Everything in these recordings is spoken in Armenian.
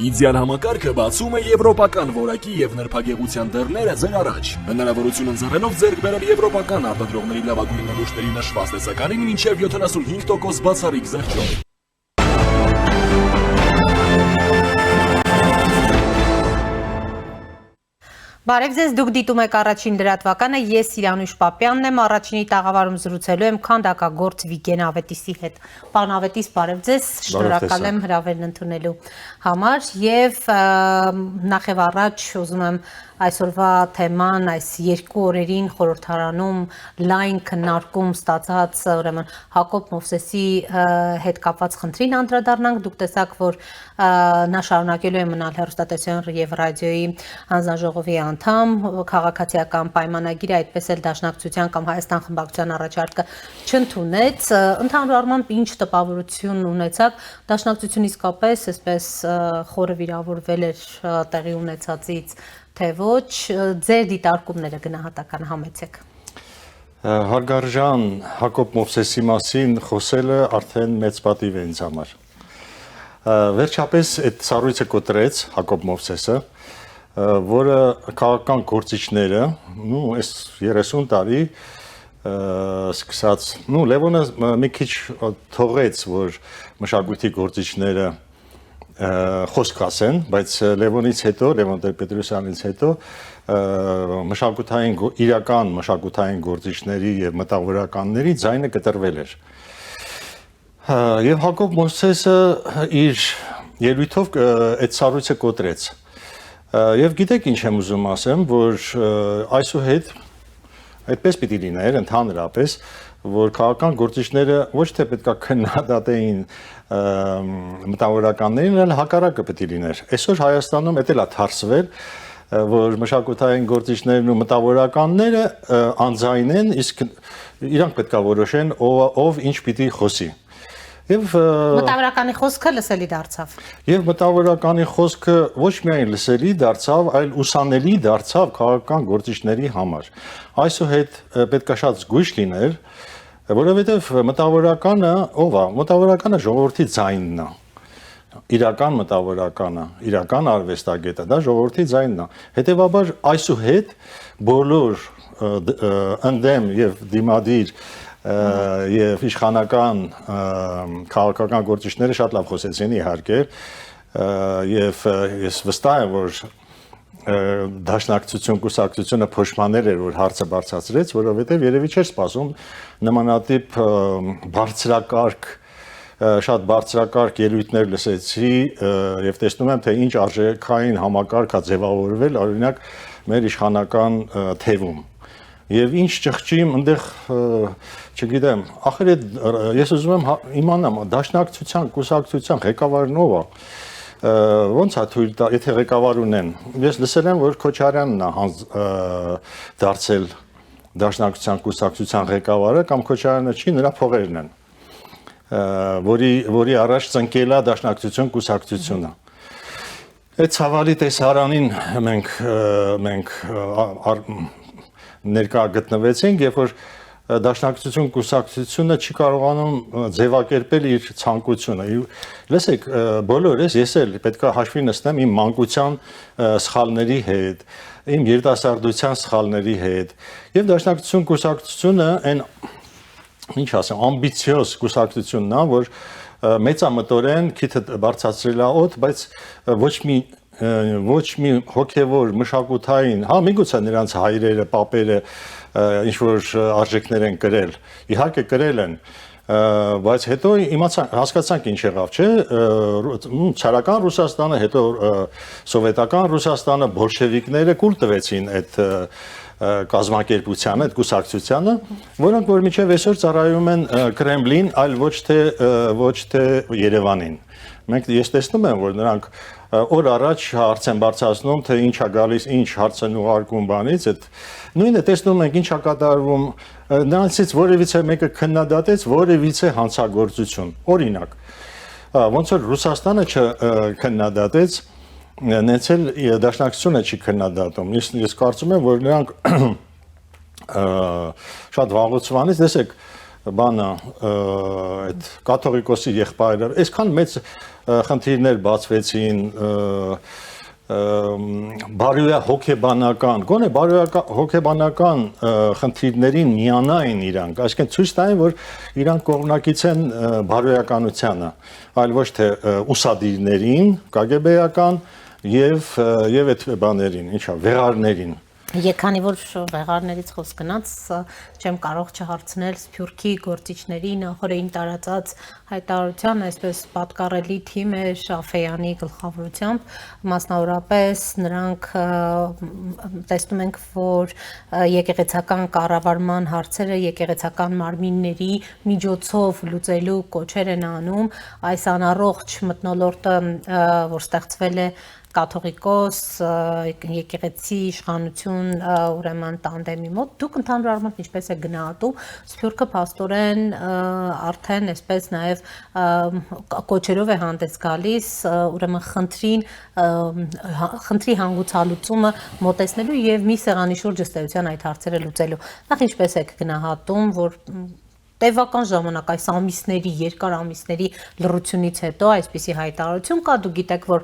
Իդեալ համակարգը բացում է եվրոպական որակի եւ նրբագեղության դռները ձեր առաջ։ Հնարավորություն ընձեռելով ձեռք բերել եվրոպական արտադրողների լավագույն նմուշների նշված տեսականին մինչեւ 75% բացառիկ զեղչով։ Բարև ձեզ, դուք դիտում եք առաջին լրատվականը, ես Սիրանուշ Պապյանն եմ, առաջինի տաղավարում զրուցելու եմ քանդակագործ Վիգեն Ավետիսի հետ։ Պարոն Ավետիս, բարև ձեզ, շնորհակալ եմ հրավերն ընդունելու համար եւ նախ եւ առաջ ուզում եմ այսօրվա թեման այս երկու օրերին խորհրդարանում լայն քննարկում ստացած ուրեմն Հակոբ Մովսեսի հետ կապված խնդրին անդրադառնանք, դուք տեսաք, որ նա շարունակելու է մնալ հեռուստատեսության եւ ռադիոյի հանձնաժողովի անդամ, քաղաքացիական պայմանագիրը, այդպես էլ Դաշնակցության կամ Հայաստան խմբակցության առաջարկը չընդունեց, ընդհանուր առմամբ ինչ տպավորություն ունեցաք, Դաշնակցությունը իսկապես այսպես խորը վիրավորվել էր տեղի ունեցածից, թե ոչ, ձեր դիտարկումները գնահատական համեցեք։ Հարգարժան Հակոբ Մովսեսի մասին խոսելը արդեն մեծ պատիվ է ինձ համար։ Վերջապես այդ սառույցը կոտրեց Հակոբ Մովսեսը, որը քաղաքական գործիչները, այս 30 տարի սկսած, Լևոնը մի քիչ թողեց, որ մշակույթի գործիչները խոսք ասեն, բայց Լևոնից հետո, Լևոն Տեր-Պետրոսյանից հետո իրական մշակութային գործիչների եւ մտավորականների ձայնը կտրվել էր։ Եվ Հակոբ Մովսեսը իր ելույթով այդ սառույցը կոտրեց։ Եվ գիտեք ինչ եմ ուզում ասեմ, որ այսուհետ այդպես պիտի լիներ ընդհանրապես, որ քաղաքական գործիչները ոչ թե պետքա քննադատեին մտավորականներին, այլ հակառակը պետք է լիներ։ Այսօր Հայաստանում դա էլ է թարսվել, որ մշակութային գործիչներն ու մտավորականները անձայն են, իսկ իրանք պետքա որոշեն ով ինչ պիտի խոսի։ Եվ մտավորականի խոսքը լսելի դարձավ։ Եվ մտավորականի խոսքը ոչ միայն լսելի դարձավ, այլ ուսանելի դարձավ քաղաքական գործիչների համար։ Այսուհետ պետքա շատ զգույշ լիներ, որովհետև մտավորականը ով է, մտավորականը ժողովրդի ձայնն է, իրական մտավորականը, իրական արվեստագետը, դա ժողովրդի ձայնն է, հետևաբար այսուհետ բոլոր ընդդեմ եւ դիմադիր եւ իշխանական քաղաքական գործիչները շատ լավ խոսեցին իհարկե, եւ ես վստահ եմ, որ Դաշնակցություն կուսակցությունը փոշմանել էր, որ հարցը բարձրացրեց, որովհետև երևի չէր սպասում նմանատիպ բարձրակարգ, շատ բարձրակարգ ելույթներ լսեցի եւ տեսնում եմ, թե ինչ արժեքային համակարգ է ձևավորվել, օրինակ մեր իշխանական թևում։ Եվ ինչ ճղճիմ այնտեղ, չգիտեմ, ախր ես ուզում եմ իմանամ, Դաշնակցության կուսակցության ղեկավարն ով է։ Ոնց է թույլ տա, եթե ղեկավար ունեն։ Ես լսել եմ, որ Քոչարյանն է դարձել Դաշնակցության կուսակցության ղեկավարը, կամ Քոչարյանը չի, նրա փողերն են, որի առաջ ծնկել է Դաշնակցություն կուսակցությունը։ Այդ ցավալի տեսարանին մենք ներկա գտնվեցինք, երբ որ Դաշնակցություն կուսակցությունը չի կարողանում ձևակերպել իր ցանկությունը։ Լսեք, բոլորս ես էլ պետքա հաշվի նստեմ իմ մանկության սխալների հետ, իմ երիտասարդության սխալների հետ։ Եվ Դաշնակցություն կուսակցությունը այն ինչ ասեմ, ամբիցիոզ կուսակցությունն է, որ մեծամտորեն քիթը բարձրացրել է օդ, բայց ոչ մի հոգևոր մշակութային, միգուցե նրանց հայրերը, պապերը ինչ որ արժեքներ են կրել, իհարկե կրել են, բայց հետո հասկացանք ինչ եղավ, չէ, ցարական Ռուսաստանը, հետո սովետական Ռուսաստանը, բոլշևիկները կուլ տվեցին այդ կազմակերպությանը, այդ կուսակցությանը, որոնք որ մինչև այսօր ծառայում են Կրեմլին, այլ ոչ թե Երևանին։ Ես տեսնում եմ, որ նրանք օր առաջ հարց են բարձրացնում, թե ինչ է գալիս, ինչ հարց են ուղարկում բանից, այդ նույնը տեսնում ենք ինչ է կատարվում, նրանցից որևիցե մեկը քննադատեց որևիցե հանցագործություն, օրինակ, ոնց որ Ռուսաստանը չքննադատեց, նենց էլ Դաշնակցությունը չի քննադատում, ես կարծում եմ, որ նրանք շատ վաղուց վանից, տեսեք, բանը այդ կաթողիկոսի եղբայրը այսքան մեծ խնդիրներ բացվեցին բարոյա հոգեբանական գոնե բարոյա հոգեբանական խնդիրներին միանային իրանք այսինքն ցույց տային որ իրանք կողմնակից են բարոյականությանը այլ ոչ թե ուսադիրներին կգբ-ական եւ այդ բաներին ինչա վեղարներին Քանի որ վեղարներից խոսք գնաց, չեմ կարող չհարցնել Սփյուռքի գործիչների նախորդին տարածած հայտարարության, այսպես պատկառելի թիմ է Շաֆեյանի գլխավորությամբ, մասնավորապես նրանք տեսնում ենք, որ եկեղեցական կառավարման հարցերը եկեղեցական մարմինների միջոցով լուծելու կոչեր են անում, այս անառողջ մթնոլորտը, որ ստեղծվել է կաթողիկոս եկեղեցի իշխանություն ուրեմն տանդեմի մոտ դուք ընդհանուր առմամբ ինչպես է գնահատում Սփյուռքը փաստորեն արդեն այսպես նաև կոչերով է հանդես գալիս ուրեմն խնդրի հանգուցալուծումը մոտեցնելու եւ մի սեղանի շուրջ ըստեյության այդ հարցերը լուծելու նախ ինչպես եք գնահատում որ տևական ժամանակ այս ամիսների երկար ամիսների լռությունից հետո այսպիսի հայտարարություն կա դուք գիտեք որ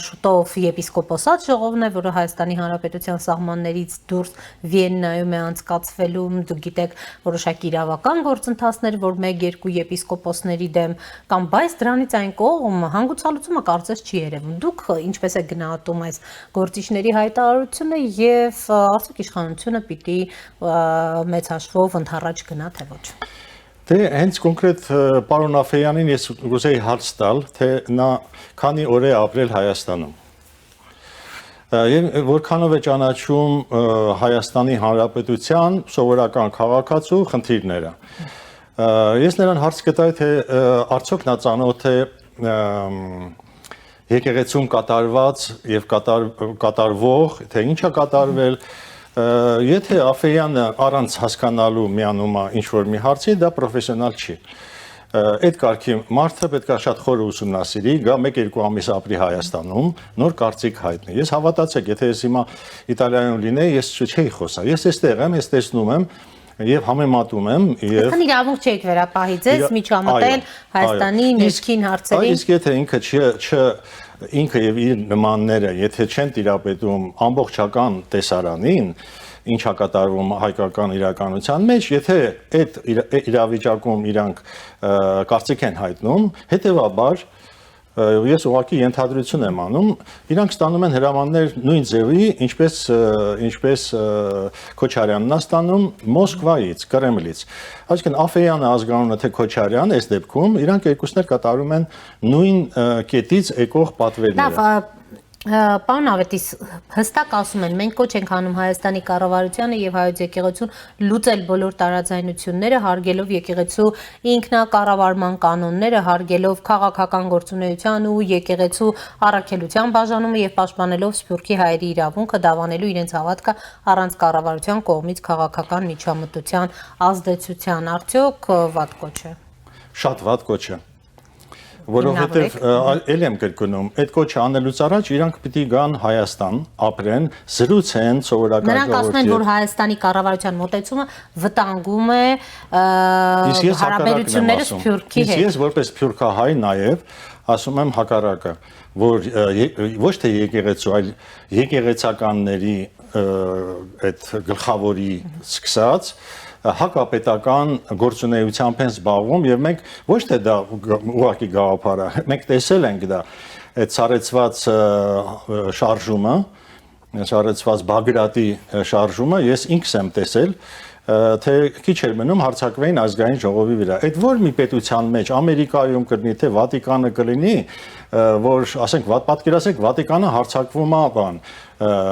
շուտով եպիսկոպոսատ ժողովն է որը Հայաստանի Հանրապետության սահմաններից դուրս Վիեննայում է անցկացվելու դուք գիտեք որոշակի իրավական գործընթացներ որ 1-2 եպիսկոպոսների դեմ կամ բայց դրանից այն կողմ հանգուցալուծումը կարծես չի երևում դուք ինչպես եք գնահատում այս գործիչների հայտարարությունը եւ արդյոք իշխանությունը պիտի մեծ հաշվով ընդառաջ գնա թե ոչ Դե հենց կոնկրետ պարոն Աֆեյանին ես ուզեի հարց տալ, թե նա քանի օր է ապրել Հայաստանում։ Եվ որքանով է ճանաչում Հայաստանի Հանրապետության սովորական քաղաքացու խնդիրները։ Ես նրան հարց կտայի, թե արդյոք նա ծանոթ է եկեղեցում կատարված եւ կատարվող, թե ինչ է կատարվել Եթե Աֆեյանը առանց հասկանալու միանում է ինչ-որ մի հարցի, դա պրոֆեսիոնալ չի։ Այդ կարգի մարդը պետք է շատ խոր ուսումնասիրի, գա 1-2 ամիս ապրի Հայաստանում, նոր կարծիք հայտնի։ Ես հավատացեք, եթե ես հիմա Իտալիայում լինեի, ես չէի խոսա։ Ես այստեղ եմ, ես տեսնում եմ եւ համեմատում եմ եւ Քան իրավունք չեք վերապահի ձեզ միջամտել Հայաստանի ներքին հարցերին։ Իսկ եթե ինքը եւ իր նմանները, եթե չեն տիրապետում ամբողջական տեսարանին, ինչա կատարվում հայկական իրականության մեջ, եթե այդ իրավիճակում իրանք կարծիք են հայտնում, հետեւաբար ես ուղղակի ենթադրություն եմ անում, իրանք ստանում են հրամաններ նույն ձևի, ինչպես Քոչարյանն է ստանում Մոսկվայից, Կրեմլից։ Այսինքն Աֆեյանը ազգանունը թե Քոչարյան, այս դեպքում իրանք երկուսն էլ կատարում են նույն կետից եկող պատվերները։ Պարոն Ավետիս, հստակ ասում են, մենք կոչ ենք անում Հայաստանի կառավարությանը եւ հայոց եկեղեցուն լուծել բոլոր տարաձայնությունները, հարգելով եկեղեցու ինքնակառավարման կանոնները, հարգելով քաղաքական գործունեության ու եկեղեցու առաքելության բաժանումը եւ պաշտպանելով Սփյուռքի հայերի իրավունքը դավանելու իրենց հավատքը առանց կառավարության կողմից քաղաքական միջամտության ազդեցության, արդյոք վատ կոչ է։ Շատ վատ կոչ է։ Որովհետև ել եմ կրկնում, այդ կոչը անելուց առաջ իրանք պիտի գան Հայաստան, ապրեն, զրուցեն սովորական ժողովրդի։ Նրանք ասում են, որ Հայաստանի կառավարության մոտեցումը վտանգում է հարաբերությունները Սփյուռքի հետ։ Ես որպես սփյուռքահայ նաև ասում եմ հակառակը, որ ոչ թե եկեղեցու, այլ եկեղեցականների այդ գլխավորի սկսած հակապետական գործունեությամբ են զբաղվում եւ մենք ոչ թե դա ուղղակի գաղափար է, մենք տեսել ենք դա այդ ցարեցված շարժումը, ցարեցված Բագրատի շարժումը, ես ինքս եմ տեսել, թե քիչ էր մնում հարցակվեին ազգային ժողովի վրա։ Այդ որ մի պետության մեջ Ամերիկայում կլինի, թե Վատիկանը կլինի, որ ասենք պատկերացրեք Վատիկանը հարցակվում է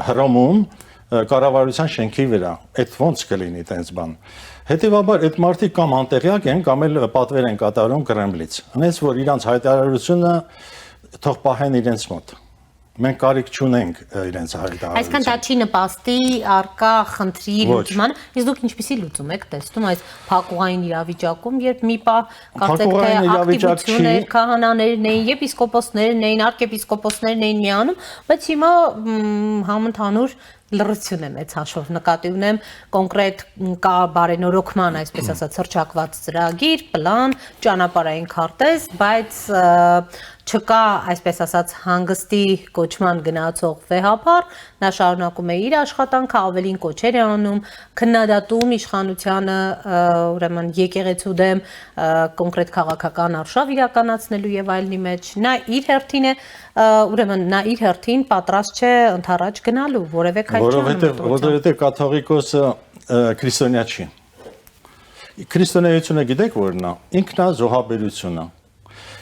Հռոմում կառավարության շենքի վրա, այդ ոնց կլինի տենց բան։ Հետևաբար այդ մարդիկ կամ անտեղյակ են, կամ էլ պատվեր են կատարում Կրեմլից։ Հենց որ իրանց հայտարարությունը թող պահեն իրենց մոտ։ մենք կարիք չունենք իրենց հայտարարության։ Այսինքն դա չի նպաստի արկա խնդրի լուծմանը, իսկ դուք ինչպեսի լուծում եք տեսնում այս փակուղային իրավիճակում, երբ մի պահ կարծեք թե ակտիվություններ, քահանաներն էին, եպիսկոպոսներն էին, arczepiskopոսներն էին միանում, բայց հիմա համընդհանուր լռություն է մեծ հաշվով նկատի ունեմ կոնկրետ կա բարենորոգման այսպես ասած հրճակված ծրագիր, պլան, ճանապարհային քարտեզ, բայց չկա այսպես ասած հանգստի կոչման գնացող վեհապար, նա շարունակում է իր աշխատանքը, ավելին կոչեր է անում, քննադատում իշխանությանը, ուրեմն եկեղեցու դեմ կոնկրետ քաղաքական արշավ իրականացնելու եւ այլնի մեջ, նա իր հերթին է ուրեմն նա իր հերթին պատրաստ չէ ընդառաջ գնալու որևէ քայլ որովհետեւ կաթողիկոսը քրիստոնյա չի։ Քրիստոնեությունը գիտեք որն է, ինքնազոհաբերությունը։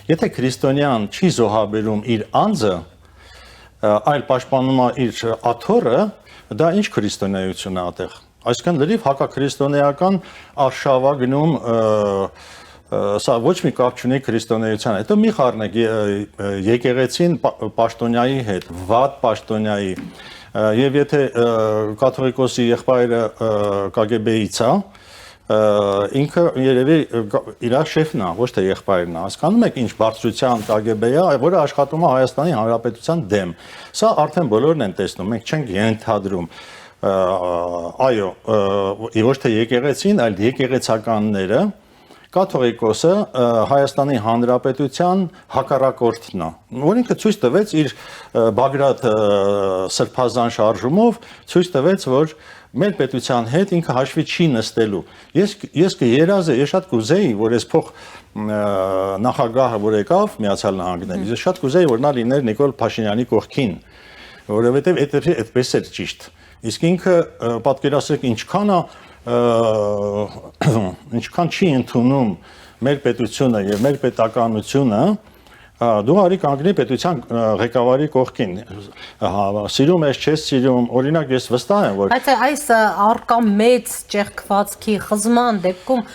Եթե քրիստոնյան չի զոհաբերում իր անձը, այլ պաշտպանում է իր աթոռը, դա ինչ քրիստոնեություն է այդտեղ։ Այսինքն լրիվ հակաքրիստոնեական արշավա գնում սա ոչ մի կապ չունի քրիստոնեության հետ։ Հետո մի խառնեք եկեղեցին պաշտոնյայի հետ, վատ պաշտոնյայի, եւ եթե կաթողիկոսի եղբայրը KGB-ից է, ինքը երևի իր շեֆն է, ոչ թե եղբայրն է։ Հասկանում եք ինչ բարձրության KGB-ը, որը աշխատում է Հայաստանի Հանրապետության դեմ։ Սա արդեն բոլորն են տեսնում, մենք չենք ենթադրում։ Այո, ոչ թե եկեղեցին, այլ եկեղեցականները, կաթողիկոսը Հայաստանի Հանրապետության հակառակորդն է, որ ինքը ցույց տվեց իր Բագրատ սրբազան շարժումով, ցույց տվեց, որ մեր պետության հետ ինքը հաշվի չի նստելու։ Ես կերազե, ես շատ կուզեի, որ այս փոխ նախագահը, որ եկավ Միացյալ Նահանգներից, ես շատ կուզեի, որ նա լիներ Նիկոլ Փաշինյանի կողքին, որովհետև այդպես էր ճիշտ։ Իսկ ինքը պատկերացրեք ինչքան չի ընդունում մեր պետությունը եւ մեր պետականությունը, դու արի կանգնի պետության ղեկավարի կողքին, սիրում ես, չես սիրում, օրինակ ես վստահ եմ, որ բայց այս արկա մեծ ճեղքվածքի խզման դեպքում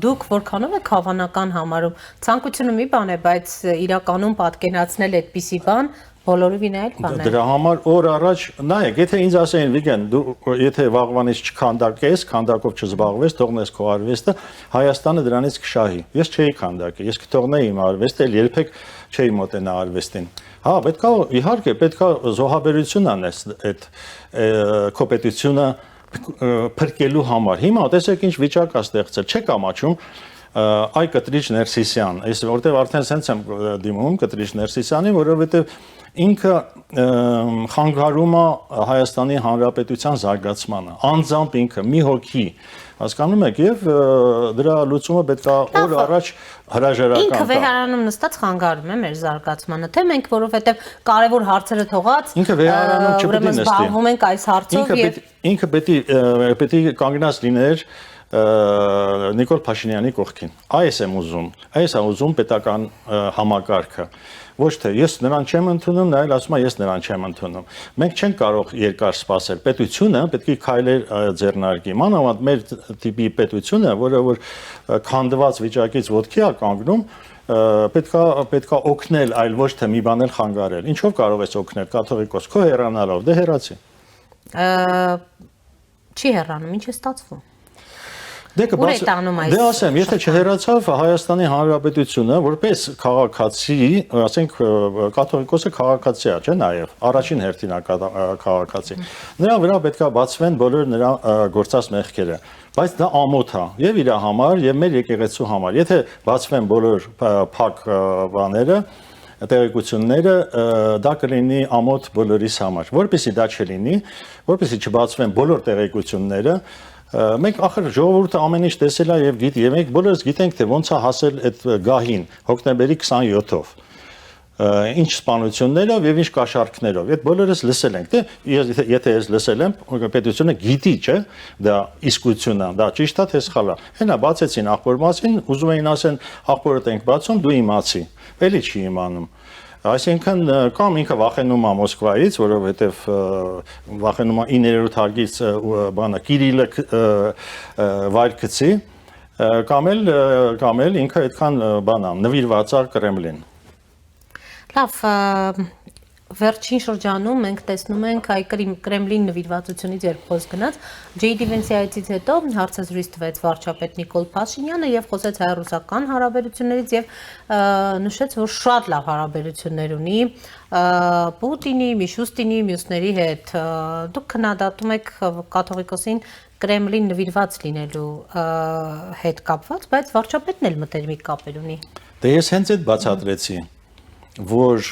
դուք որքանով եք հավանական համարում, ցանկությունը մի բան է, բայց իրականում պատկերացնել այդպիսի բան բոլորովին այլ բան է։ Դրա համար օր առաջ նայեք, եթե ինձ ասեին Վիգեն, դու եթե վաղվանից չքանդակես, քանդակով չզբաղվես, թողնես քո արվեստը, Հայաստանը դրանից կշահի։ Ես չէի քանդակել, ես կթողնեի իմ արվեստը, երբեք չէի մոտենա արվեստին։ Հա, պետքա իհարկե պետքա զոհաբերություն անես այդ քո պետությունը փրկելու համար։ Հիմա տեսեք ինչ վիճակ է ստեղծել, չեք ամաչում այ կտրիչ Ներսիսյան, այս որտեղ արդեն սենց եմ դիմում կտրիչ Ներսիսյանին, որովհետև ինքը խանգարում է Հայաստանի Հանրապետության զարգացմանը, անձամբ ինքը մի հոգի, հասկանում եք, եւ դրա լուծումը պետք է օր առաջ հրաժարական ինքը վեհարանում նստած խանգարում է մեր զարգացմանը, թե մենք որովհետեւ կարևոր հարցերը թողած ինքը վեհարանում չպետք է նստի, զբաղվում ենք այս հարցով եւ ինքը պետք է կանգնած լիներ Նիկոլ Փաշինյանի կողքին։ Այս եմ ուզում պետական համակարգը։ Ոչ թե ես նրան չեմ ընդունում, նա էլ ասում է ես նրան չեմ ընդունում։ Մենք չենք կարող երկար սպասել։ Պետությունը պետք է քայլեր ձեռնարկի։ Մանավանդ մեր տիպի պետությունը, որը որ քանդված վիճակից ոտքի է կանգնում, պետքա օգնել, այլ ոչ թե մի բան էլ խանգարել։ Ինչով կարող ես օգնել կաթողիկոս, քո հեռանալով, դե հեռացի։ Չի հեռանում, ինչ է ստացվում։ Դե ասեմ, եթե չհեռացավ Հայաստանի Հանրապետությունը, որպես քաղաքացի, ասենք կաթողիկոսը քաղաքացի է, չէ՞ նաև, առաջին հերթին է քաղաքացի։ Նրա վրա պետքա բացվեն բոլոր նրա գործած մեղքերը, բայց դա ամոթ է եւ իր համար եւ մեր եկեղեցու համար։ Եթե բացվեն բոլոր փակ բաները, տեղեկությունները, դա կլինի ամոթ բոլորիս համար։ Որպեսզի դա չլինի, որպեսզի չբացվեն բոլոր տեղեկությունները, մենք ախր ժողովուրդը ամեն ինչ տեսել է եւ գիտի, եւ մենք բոլորս գիտենք թե ոնց է հասել այդ գահին հոկտեմբերի 27-ով։ Ինչ սպանություններով եւ ինչ կաշառքներով։ Այդ բոլորս լսել ենք, թե եթե ես լսել եմ, պետությունը գիտի, չէ՞, դա իսկություն է, դա ճիշտ է թե սխալ է։ Հենա բացեցին աղբոր մասին, ուզում էին ասեն աղբորդ ենք բացում, դու իմացի։ Էլի չի իմանում։ Այսինքն կամ ինքը վախենում է Մոսկվայից, որովհետև վախենում է 9-րդ հարգից բանը Կիրիլը վայր գցի, կամ էլ ինքը այդքան բան է, նվիրված է Կրեմլին։ Լավ, վերջին շրջանում մենք տեսնում ենք այ Կրեմլին նվիրվածությունից երբ խոսք գնաց, J.D. Vance-ից հետո հարցազրույց տվեց վարչապետ Նիկոլ Փաշինյանը եւ խոսեց հայ-ռուսական հարաբերություններից եւ նշեց, որ շատ լավ հարաբերություններ ունի Պուտինի, Միշուստինի, մյուսների հետ։ Դուք քննադատում եք կաթողիկոսին Կրեմլին նվիրված լինելու հետ կապված, բայց վարչապետն էլ մտերմիկ կապեր ունի։ Դե ես հենց այդ բացատրեցի, որ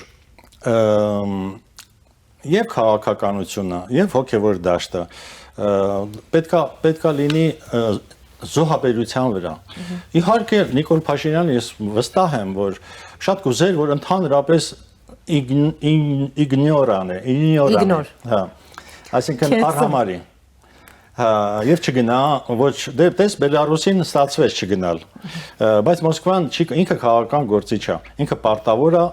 եւ քաղաքականությունը, եւ հոգեվոր դաշտը պետքա լինի զոհաբերության վրա։ Իհարկե Նիկոլ Փաշինյանը ես վստահ եմ, որ շատ կուզեր, որ ընդհանրապես իգնորան է, հա, այսինքն արհամարի։ Հա, եւ չգնա, ոչ դե տես Բելարուսին ստացվեց չգնալ։ Բայց Մոսկվան ինքը քաղաքական գործիչ է, ինքը պարտավոր է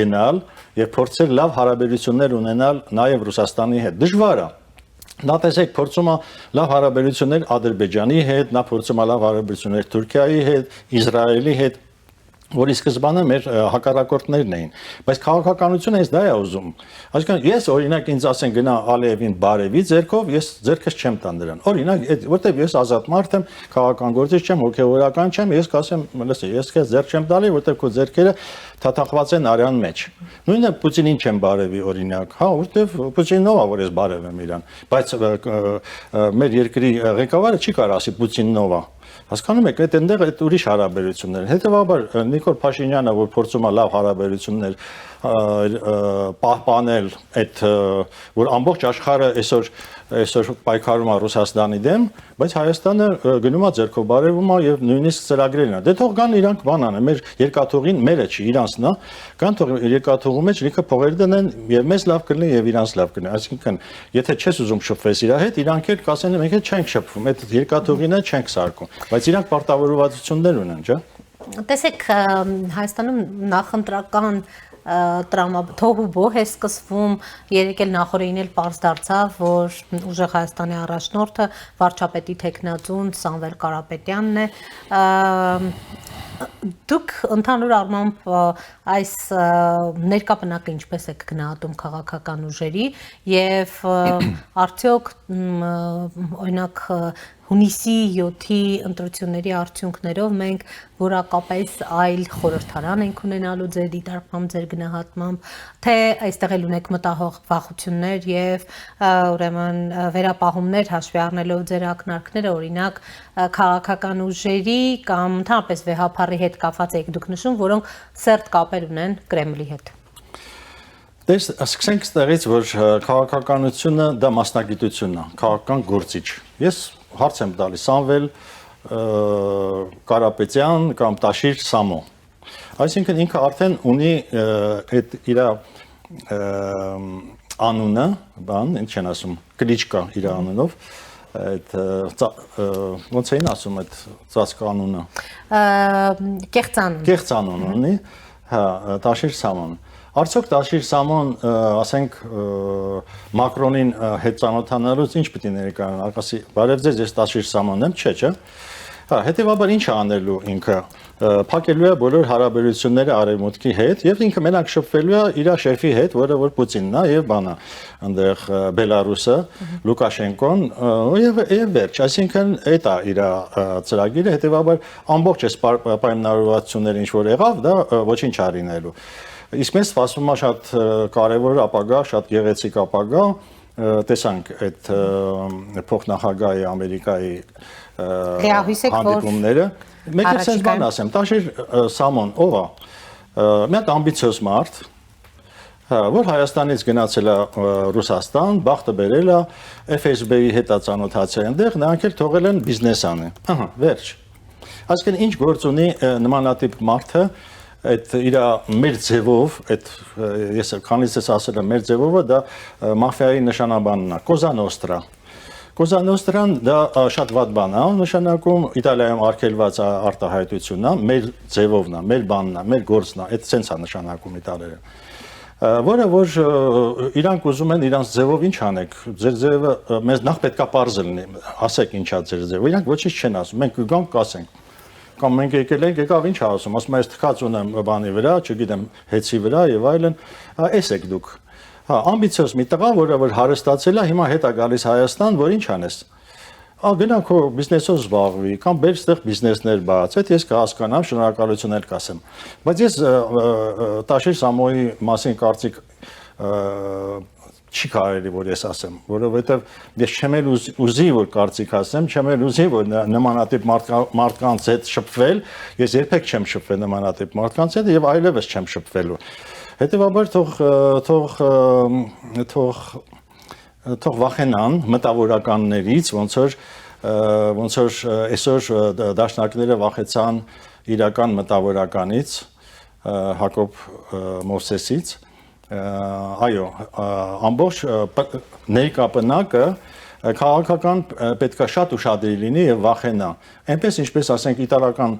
գնալ եւ փորձել լավ հարաբերություններ ունենալ նաեւ Ռուսաստանի հետ։ Դժվար է։ Նա տեսեք փորձում է լավ հարաբերություններ Ադրբեջանի հետ, նա փորձում է լավ հարաբերություններ Թուրքիայի հետ, Իսրայելի հետ, որի սկզբանը մեր հակառակորդներն էին, բայց քաղաքականությունը հենց դա է ուզում։ Այսինքն ես օրինակ ինձ ասեն գնա Ալիևին բարևի ձերքով, ես ձերքս չեմ տան դրան։ Օրինակ, որտեվ ես ազատ մարդ եմ, քաղաքական գործիչ չեմ, հոգեվորական չեմ, ես կասեմ, լսի, ես քեզ ձեռք չեմ տալի, որտեվ քո ձեռքերը թաթախված են արյան մեջ։ Նույնը Պուտինին չեմ բարևի օրինակ, հա, որտեվ Պուտինն ով է, որ ես բարևեմ իրան, բայց մեր երկրի ղեկավարը չի կարող ասի Պուտինն ով է։ Հասկանում եք, այդտեղ այդ ուրիշ հարաբերություններ։ Հետևաբար Նիկոլ Փաշինյանը, որ փորձում է լավ հարաբերություններ պահպանել, այդ որ ամբողջ աշխարհը այսօր պայքարում է Ռուսաստանի դեմ, բայց Հայաստանը գնում է ձեռքով բարևում է եւ նույնիսկ ծրագրերն է։ Դե թող գան իրանք բանան, մեր երկաթուղին մերը չի, իրանցն է, կան թող երկաթուղու մեջ լիքը փողեր դնեն եւ մեզ լավ կլինի եւ իրանց լավ կլինի։ Այսինքն, եթե չես ուզում շփվես իր հետ, իրանք էլ կասեն մենք էլ չենք շփվում, այդ երկաթուղինը չենք սարքում, բայց իրանք պարտավորվածություններ ունեն, չէ՞։ Տեսեք, Հայաստանում նախընտրական թոհու բոհ է սկսվում, երեկ էլ նախորդին էլ պարզ դարձավ, որ ուժեղ Հայաստանի առաջնորդը վարչապետի թեկնածուն Սամվել Կարապետյանն է։ Դուք ընդհանուր առմամբ այս ներկա բնակը ինչպես եք գնահատում քաղաքական ուժերի եւ արդյոք օրինակ հունիսի 7-ի ընտրությունների արդյունքներով մենք որակապես այլ խորհրդարան ենք ունենալու ձեր դիտարկմամբ, ձեր գնահատմամբ, թե այստեղ էլ ունեք մտահող վախություններ եւ ուրեմն վերապահումներ հաշվի առնելով ձեր ակնարկները, օրինակ քաղաքական ուժերի կամ ընդհանրապես վեհապարի հետ կապված եք դուք նշում, որոնք սերտ կապեր ունեն Կրեմլի հետ։ Դες սկսենք ստեղից, որ քաղաքականությունը դա մասնագիտությունն է, քաղաքական գործիչ։ Ես հարց եմ տալիս Սամվել Կարապետյան կամ Տաշիր Սամո։ Այսինքն ինքը արդեն ունի այդ իր անունը, բան, ինչ են ասում, կլիչկա իր անունով, այդ ոնց էին ասում այդ ծածկ անունը։ Կեղծանուն ունի, հա, Տաշիր Սամոն։ Արդյոք Տաշիր Սամոն, ասենք Մակրոնին հետ ծանոթանալուց ինչ պիտի ներկայանա, ասի, բարև ձեզ, ես Տաշիր Սամոնն եմ, չէ։ Հա, հետևաբար ինչ է անելու ինքը, փակելու է բոլոր հարաբերությունները արևմուտքի հետ եւ ինքը մենակ շփվելու է իր շեֆի հետ, որը որ Պուտինն է եւ բանա, այնտեղ Բելարուսը, Լուկաշենկոն եւ վերջ, այսինքն այդ է իր ծրագիրը, հետևաբար ամբողջ այս պայմանավորվածությունները ինչ որ եղավ, դա ոչինչ արինելու։ Իսկ մեզ սպասվում է շատ կարևոր ապագա, շատ գեղեցիկ ապագա, տեսանք այդ փոխնախագահի Ամերիկայի հանդիպումները։ Մեկ էլ sense բան ասեմ, Տաշիր Սամոն ով է, մի հատ ամբիցիոզ մարդ, որ Հայաստանից գնացել է Ռուսաստան, բախտը բերել է, FSB-ի հետ ծանոթացել այնտեղ, նրանք էլ թողել են բիզնես անեն։ Ահա, վերջ։ Այսինքն ինչ գործ ունի նմանատիպ մարդը, այդ իր մեր ձևով, այդ ես քանից ես ասել եմ մեր ձևովը դա մաֆիայի նշանաբանն է, Կոզա Նոստրա։ Կոզա Նոստրան դա շատ վատ բան է, նշանակում Իտալիայում արգելված արտահայտությունն է, մեր ձևովն է, մեր բանն է, մեր գործն է, այդ sense է նշանակում իտալերեն։ Որը որ իրանք ուզում են իրանց ձևով ինչ անեք, ձեր ձևը մեզ նախ պետքա պարզ լինի, ասեք ինչա ձեր ձևը, իրանք ոչինչ չեն ասում, մենք կգանք կասենք։ կամ մենք եկել ենք, եկավ ինչ ասում, ասում ես թքած ունեմ բանի վրա, չգիտեմ, հեծի վրա եւ այլն, էս եք դուք։ Հա, ամբիցիոզ մի տղա, որ հարստացել է, հիմա հետ է գալիս Հայաստան, որ ինչ անես։ Գնա քո բիզնեսով զբաղվի, կամ բեր ստեղ բիզնեսներ բաց, այդ ես կհասկանամ, շնորհակալություն կասեմ։ Բայց ես Տաշիր Սամոյի մասին կարծիք չի կարելի որ ես ասեմ, որովհետև ես չեմ ուզի որ կարծիք ասեմ, չեմ ուզի որ նմանատիպ մարդկանց հետ շփվել, ես երբեք չեմ շփվել նմանատիպ մարդկանց հետ եւ այլևս չեմ շփվելու։ Հետևաբար թող վախենան մտավորականներից, ոնց որ այսօր դաշնակները վախեցան իրական մտավորականից Հակոբ Մովսեսից, այո, ամբողջ ներկա պնակը քաղաքական պետքա շատ ուշադրի լինի եւ վախենա։ Այնպես ինչպես ասենք իտալական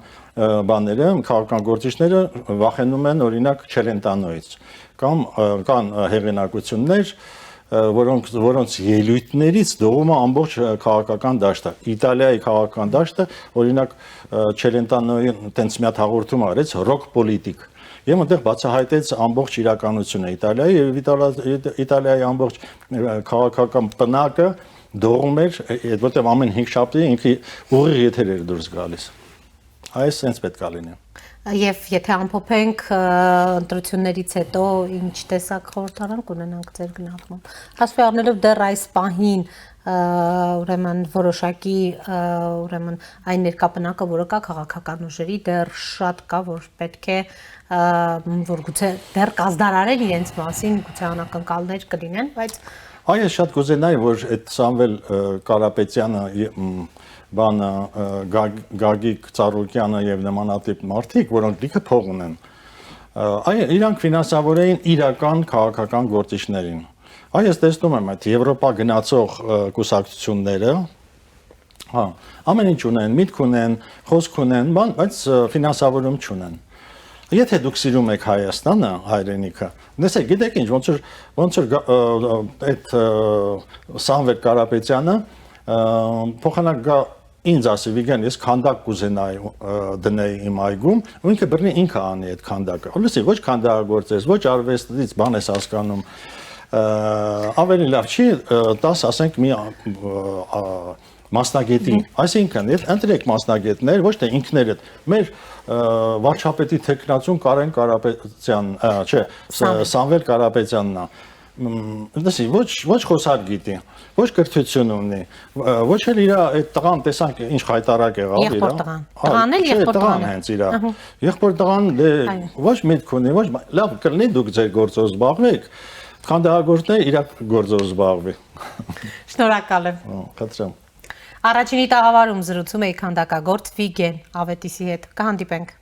բաները, քաղաքական գործիչները վախենում են օրինակ Չելենտանոից կամ կան հեղինակություններ, որոնց ելույթներից դողում է ամբողջ քաղաքական դաշտը։ Իտալիայի քաղաքական դաշտը օրինակ Չելենտանոյի տենց մի հատ հաղորդում արեց ռոք պոլիտիկ։ Եվ այնտեղ բացահայտեց ամբողջ իրականությունը Իտալիայի եւ Իտալիայի ամբողջ քաղաքական պնակը դողում էր, որտեղ ամեն 5 շաբթի ինքը ուղիղ եթեր էր դուրս գալիս։ Այս sense պետք է լինի։ Եվ եթե ամփոփենք ընտրություններից հետո ինչ տեսակ խորհրդարան կունենանք ձեր գնահատմամբ։ Հաշվի առնելով դեռ այս պահին ուրեմն որոշակի ուրեմն այն ներկապնակը, որը կա քաղաքական ուժերի դեռ շատ կա, որ պետք է որ գուցե դեռ կազդարարել իրենց մասին, գուցե անակնկալներ կլինեն, բայց Այս շատ կուզենայի, որ այդ Սամվել Կարապետյանը բանը Գագիկ Ծառուկյանը եւ նմանատիպ մարդիկ, որոնք լիքը փող ունեն, իրանք ֆինանսավորեին իրական քաղաքական գործիչներին։ Այս տեսնում եմ այդ Եվրոպա գնացող կուսակցությունները, հա, ամեն ինչ ունեն, միտք ունեն, խոսք ունեն, բայց ֆինանսավորում չունեն։ Եթե դուք սիրում եք Հայաստանը, հայրենիքը, տեսեք, գիտեք ինչ, ոնց որ այդ Սամվել Կարապետյանը փոխանակ գա ինձ ասի Վիգեն, ես քանդակ կուզենայի դնեի իմ այգում, ու ինքը բռնի ինքը անի այդ քանդակը։ Լսի, ոչ քանդակագործես, ոչ արվեստից բան ես հասկանում, ավելի լավ չի 10 ասենք մի մասնագետի, այսինքն ընտրեք մասնագետներ, ոչ թե ինքներդ, մեր վարչապետի թեկնածուն Կարեն Կարապետյան, չէ, Սամվել Կարապետյանն է։ Լսի, ոչ խոսալ գիտի, ոչ կրթություն ունի, ոչ էլ իր այդ տղան տեսանք ինչ խայտարակ եղավ իր։ Եղբոր տղան։ Տղան էլ եղբոր տղան է։ հենց իր։ Եղբոր տղան ոչ միտք ունի, ոչ լավ կլինի դուք ձեր գործով զբաղվեք, քանդակագործները իր գործով զբաղվի։ Շնորհակալ եմ։ Խնդրեմ։ Առաջինի տաղավարում զրուցում էի քանդակագործ Վիգեն Ավետիսի հետ։ Կհանդիպենք։